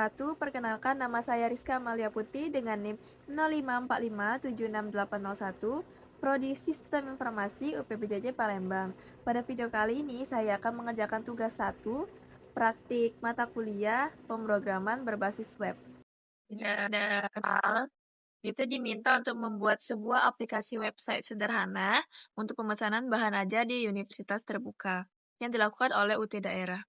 wabarakatuh. Perkenalkan, nama saya Rizka Amalia Putri dengan NIM 0545768801, Prodi Sistem Informasi UPBJJ Palembang. Pada video kali ini saya akan mengerjakan tugas 1, praktik mata kuliah pemrograman berbasis web. Ada kenal, kita diminta untuk membuat sebuah aplikasi website sederhana untuk pemesanan bahan ajar di universitas terbuka yang dilakukan oleh UT daerah.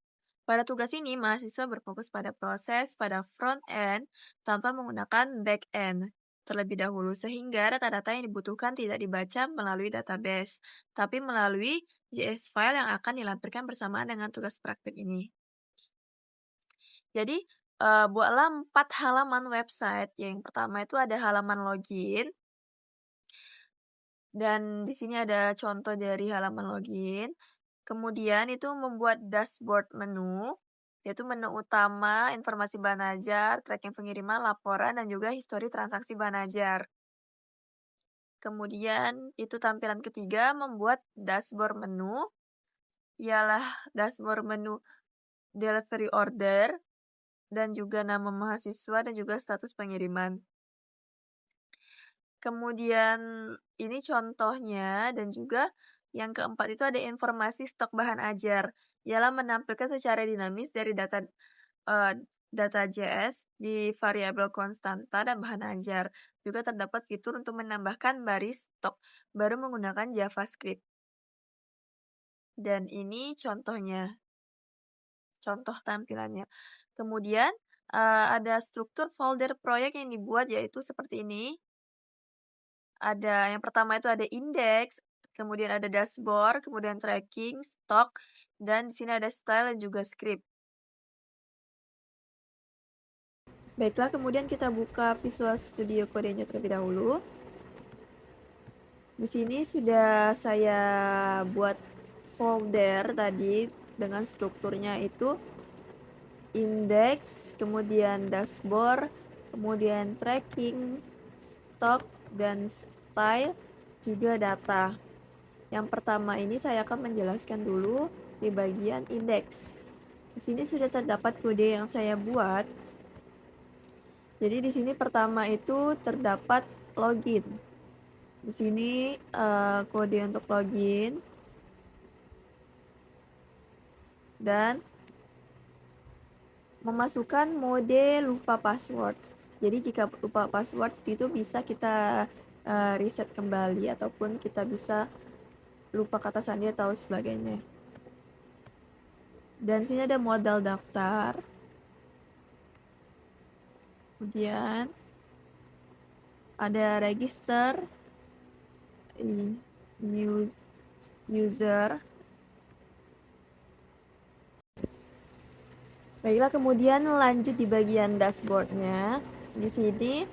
Pada tugas ini, mahasiswa berfokus pada proses pada front end tanpa menggunakan back end terlebih dahulu, sehingga data-data yang dibutuhkan tidak dibaca melalui database, tapi melalui JS file yang akan dilampirkan bersamaan dengan tugas praktik ini. Jadi, buatlah 4 halaman website. Yang pertama itu ada halaman login, dan di sini ada contoh dari halaman login. Kemudian itu membuat dashboard menu, yaitu menu utama, informasi bahan ajar, tracking pengiriman, laporan, dan juga histori transaksi bahan ajar. Kemudian itu tampilan ketiga membuat dashboard menu, ialah dashboard menu delivery order, dan juga nama mahasiswa dan juga status pengiriman. Kemudian ini contohnya, dan juga yang keempat itu ada informasi stok bahan ajar, ialah menampilkan secara dinamis dari data JS di variabel konstanta dan bahan ajar. Juga terdapat fitur untuk menambahkan baris stok baru menggunakan JavaScript. Dan ini contohnya, contoh tampilannya. Kemudian ada struktur folder proyek yang dibuat, yaitu seperti ini. Ada yang pertama itu ada index, kemudian ada dashboard, kemudian tracking, stock, dan di sini ada style dan juga script. Baiklah, kemudian kita buka Visual Studio Code-nya terlebih dahulu. Di sini sudah saya buat folder tadi dengan strukturnya itu index, kemudian dashboard, kemudian tracking, stock, dan style, juga data. Yang pertama ini saya akan menjelaskan dulu di bagian index. Di sini sudah terdapat kode yang saya buat. Jadi di sini pertama itu terdapat login. Di sini kode untuk login dan memasukkan mode lupa password. Jadi jika lupa password itu bisa kita reset kembali ataupun kita bisa lupa kata sandi atau sebagainya. Dan sini ada modal daftar. Kemudian ada register new user. Baiklah, kemudian lanjut di bagian dashboardnya. Di sini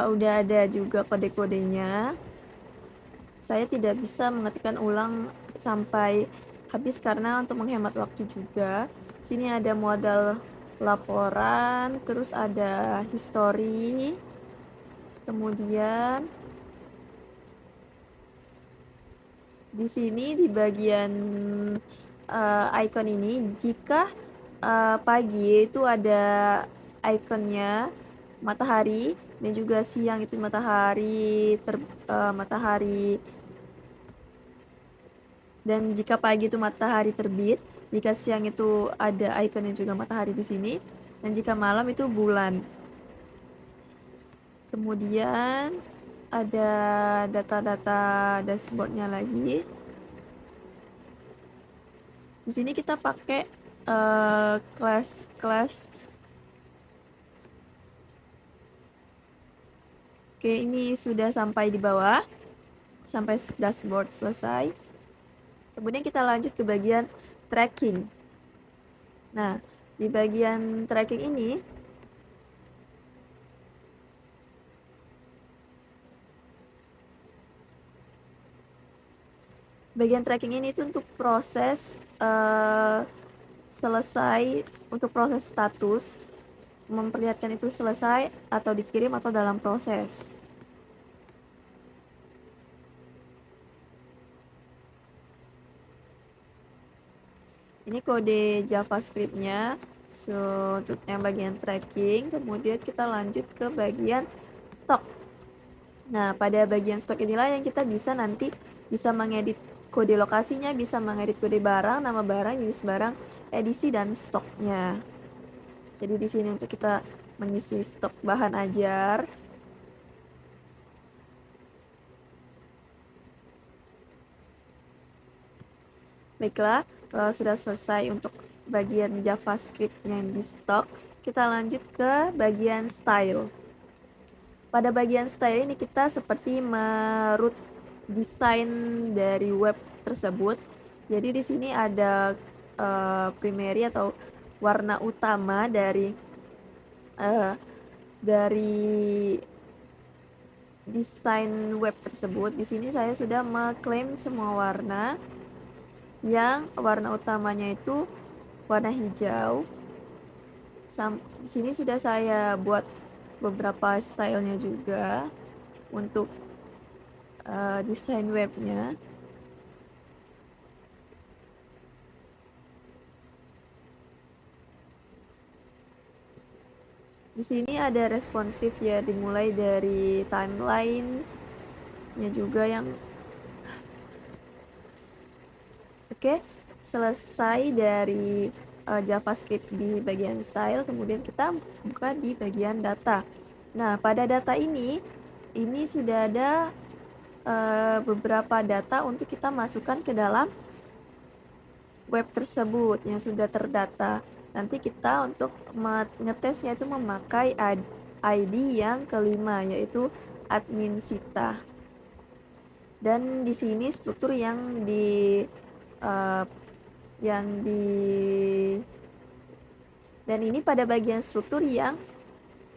udah ada juga kode-kodenya. Saya tidak bisa mengetikkan ulang sampai habis karena untuk menghemat waktu juga. Sini ada modal laporan, terus ada history, kemudian di sini di bagian icon ini, jika pagi itu ada ikonnya matahari dan juga siang itu matahari dan jika pagi itu matahari terbit, jika siang itu ada ikonnya juga matahari di sini, dan jika malam itu bulan. Kemudian ada data-data dashboardnya lagi. Di sini kita pakai kelas. Oke, ini sudah sampai di bawah, sampai dashboard selesai. Kemudian kita lanjut ke bagian tracking. Nah, di bagian tracking ini itu untuk proses selesai, untuk proses status, memperlihatkan itu selesai atau dikirim atau dalam proses. Ini kode JavaScript-nya So, untuk yang bagian tracking, kemudian kita lanjut ke bagian stok. Nah, pada bagian stok inilah yang kita bisa nanti bisa mengedit kode lokasinya, bisa mengedit kode barang, nama barang, jenis barang, edisi, dan stoknya. Jadi di sini untuk kita mengisi stok bahan ajar. Baiklah, kalau sudah selesai untuk bagian JavaScript yang di stok, kita lanjut ke bagian style. Pada bagian style ini kita seperti merut desain dari web tersebut. Jadi di sini ada primary atau warna utama dari desain web tersebut. Di sini saya sudah mengklaim semua warna. Yang warna utamanya itu warna hijau. Di sini sudah saya buat beberapa stylenya juga untuk desain webnya. Di sini ada responsif ya, dimulai dari timeline-nya juga yang oke. Selesai dari JavaScript di bagian style, kemudian kita buka di bagian data. Nah, pada data ini sudah ada beberapa data untuk kita masukkan ke dalam web tersebut yang sudah terdata. Nanti kita untuk ngetesnya itu memakai ID yang kelima, yaitu admin Sita. Dan di sini struktur dan ini pada bagian struktur yang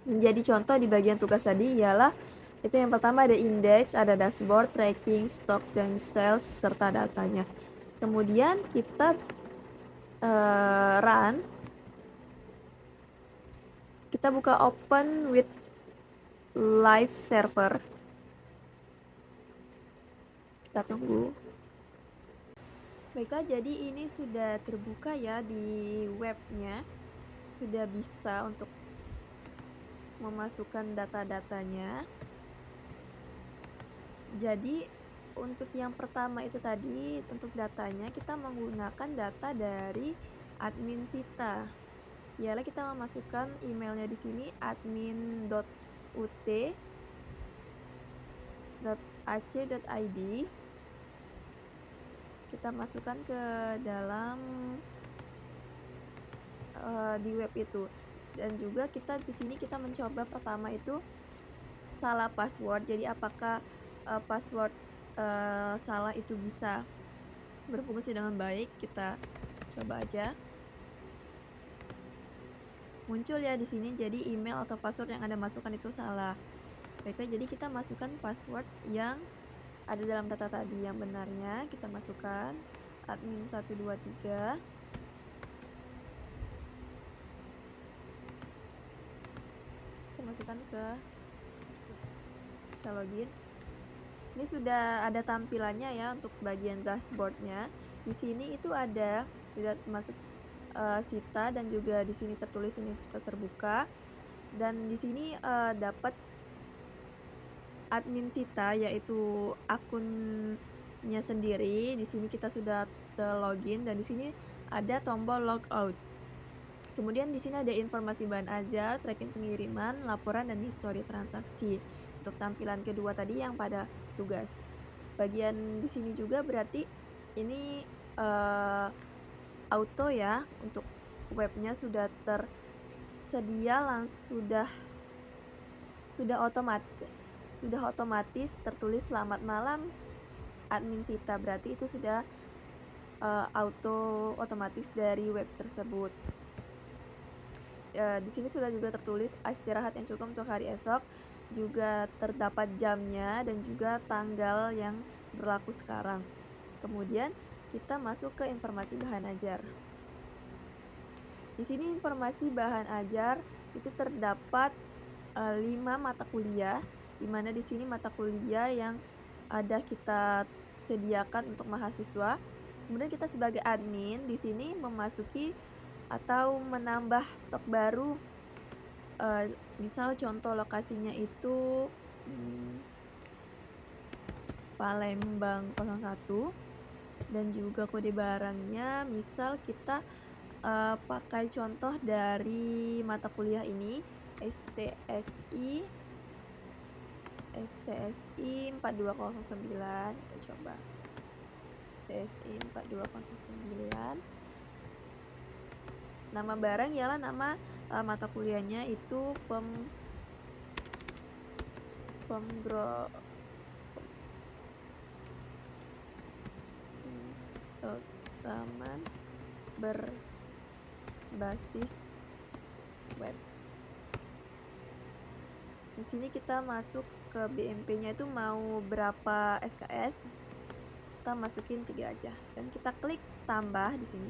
menjadi contoh di bagian tugas tadi ialah itu yang pertama ada index, ada dashboard, tracking, stock, dan styles serta datanya. Kemudian kita run, kita buka open with live server, kita tunggu. Baiklah, jadi ini sudah terbuka ya di webnya, sudah bisa untuk memasukkan data-datanya. Jadi untuk yang pertama itu tadi, untuk datanya kita menggunakan data dari admin Sita. Ialah kita memasukkan emailnya di sini admin.ut.ac.id. Kita masukkan ke dalam di web itu. Dan juga kita di sini kita mencoba pertama itu salah password. Jadi apakah password salah itu bisa berfungsi dengan baik? Kita coba aja. Muncul ya di sini, jadi email atau password yang Anda masukkan itu salah. Baiklah, jadi kita masukkan password yang ada dalam data tadi. Yang benarnya kita masukkan admin123. Kita masukkan kita login. Ini sudah ada tampilannya ya untuk bagian dashboardnya. Di sini itu ada sudah masuk Sita, dan juga di sini tertulis Universitas Terbuka, dan di sini dapat admin Sita yaitu akunnya sendiri. Di sini kita sudah login, dan di sini ada tombol logout. Kemudian di sini ada informasi bahan ajar, tracking pengiriman, laporan, dan histori transaksi. Untuk tampilan kedua tadi yang pada tugas. Bagian di sini juga berarti ini auto ya, untuk webnya sudah tersedia, sudah otomatis tertulis selamat malam admin Sita. Berarti itu sudah auto otomatis dari web tersebut. Di sini sudah juga tertulis istirahat yang cukup untuk hari esok, juga terdapat jamnya dan juga tanggal yang berlaku sekarang. Kemudian kita masuk ke informasi bahan ajar. Di sini informasi bahan ajar itu terdapat 5 mata kuliah, di mana di sini mata kuliah yang ada kita sediakan untuk mahasiswa. Kemudian kita sebagai admin di sini memasuki atau menambah stok baru. Misal contoh lokasinya itu Palembang 01, dan juga kode barangnya misal kita pakai contoh dari mata kuliah ini STSI 4209. Kita coba STSI 4209. Nama barang ialah nama mata kuliahnya itu pemrograman berbasis web. Di sini kita masuk ke BMP-nya itu mau berapa SKS, kita masukin 3 aja dan kita klik tambah di sini.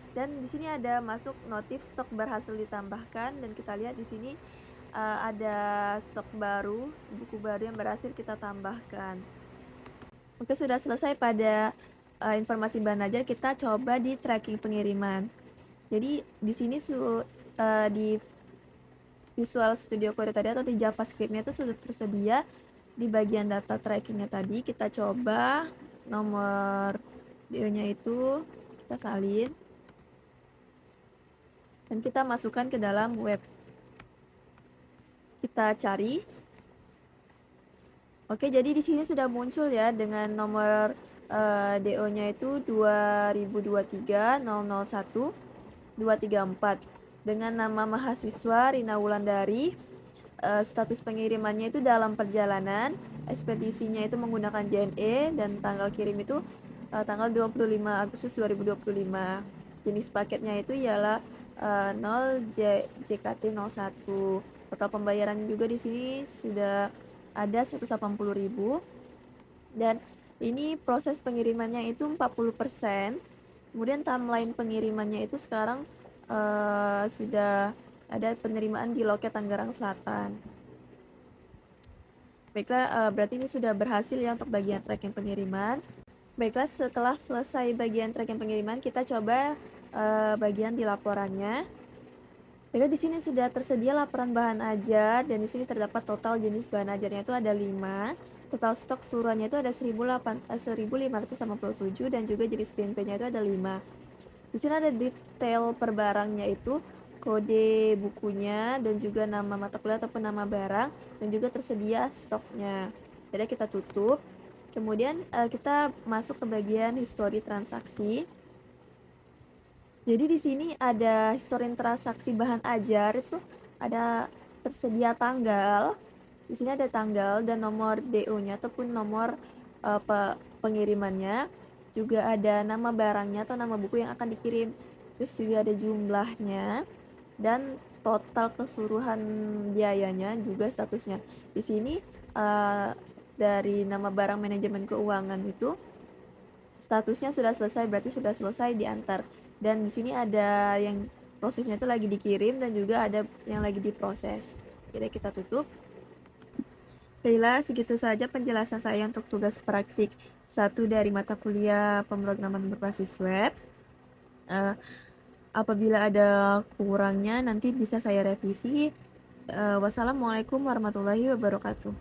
Dan di sini ada masuk notif stok berhasil ditambahkan, dan kita lihat di sini ada stok baru, buku baru yang berhasil kita tambahkan. Oke, sudah selesai pada informasi bahan ajar. Kita coba di tracking pengiriman. Jadi di sini di Visual Studio Code tadi atau di JavaScript-nya itu sudah tersedia di bagian data trackingnya tadi. Kita coba nomor DO-nya itu kita salin dan kita masukkan ke dalam web. Kita cari. Oke, jadi di sini sudah muncul ya dengan nomor DO-nya itu 2023-001-234 dengan nama mahasiswa Rina Wulandari. Status pengirimannya itu dalam perjalanan, ekspedisinya itu menggunakan JNE, dan tanggal kirim itu tanggal 25 Agustus 2025. Jenis paketnya itu ialah 0JKT01. Total pembayaran juga di sini sudah ada 180.000, dan ini proses pengirimannya itu 40%. Kemudian timeline pengirimannya itu sekarang sudah ada penerimaan di loket Tangerang Selatan. Baiklah, berarti ini sudah berhasil ya untuk bagian tracking pengiriman. Baiklah, setelah selesai bagian tracking pengiriman, kita coba bagian di laporannya. Baiklah, di sini sudah tersedia laporan bahan ajar, dan di sini terdapat total jenis bahan ajarnya itu ada 5. Total stok seluruhannya itu ada 1.587, dan juga jenis BNP-nya itu ada 5. Di sini ada detail per barangnya itu, kode bukunya, dan juga nama mata kuliah ataupun nama barang, dan juga tersedia stoknya. Jadi kita tutup. Kemudian kita masuk ke bagian histori transaksi. Jadi di sini ada histori transaksi bahan ajar, itu ada tersedia tanggal. Di sini ada tanggal dan nomor DO-nya ataupun nomor pengirimannya. Juga ada nama barangnya atau nama buku yang akan dikirim. Terus juga ada jumlahnya dan total keseluruhan biayanya, juga statusnya. Di sini dari nama barang manajemen keuangan itu statusnya sudah selesai, berarti sudah selesai diantar. Dan di sini ada yang prosesnya itu lagi dikirim dan juga ada yang lagi diproses. Jadi kita tutup. Baiklah, segitu saja penjelasan saya untuk tugas praktik 1 dari mata kuliah pemrograman berbasis web. Apabila ada kurangnya nanti bisa saya revisi. Wassalamualaikum warahmatullahi wabarakatuh.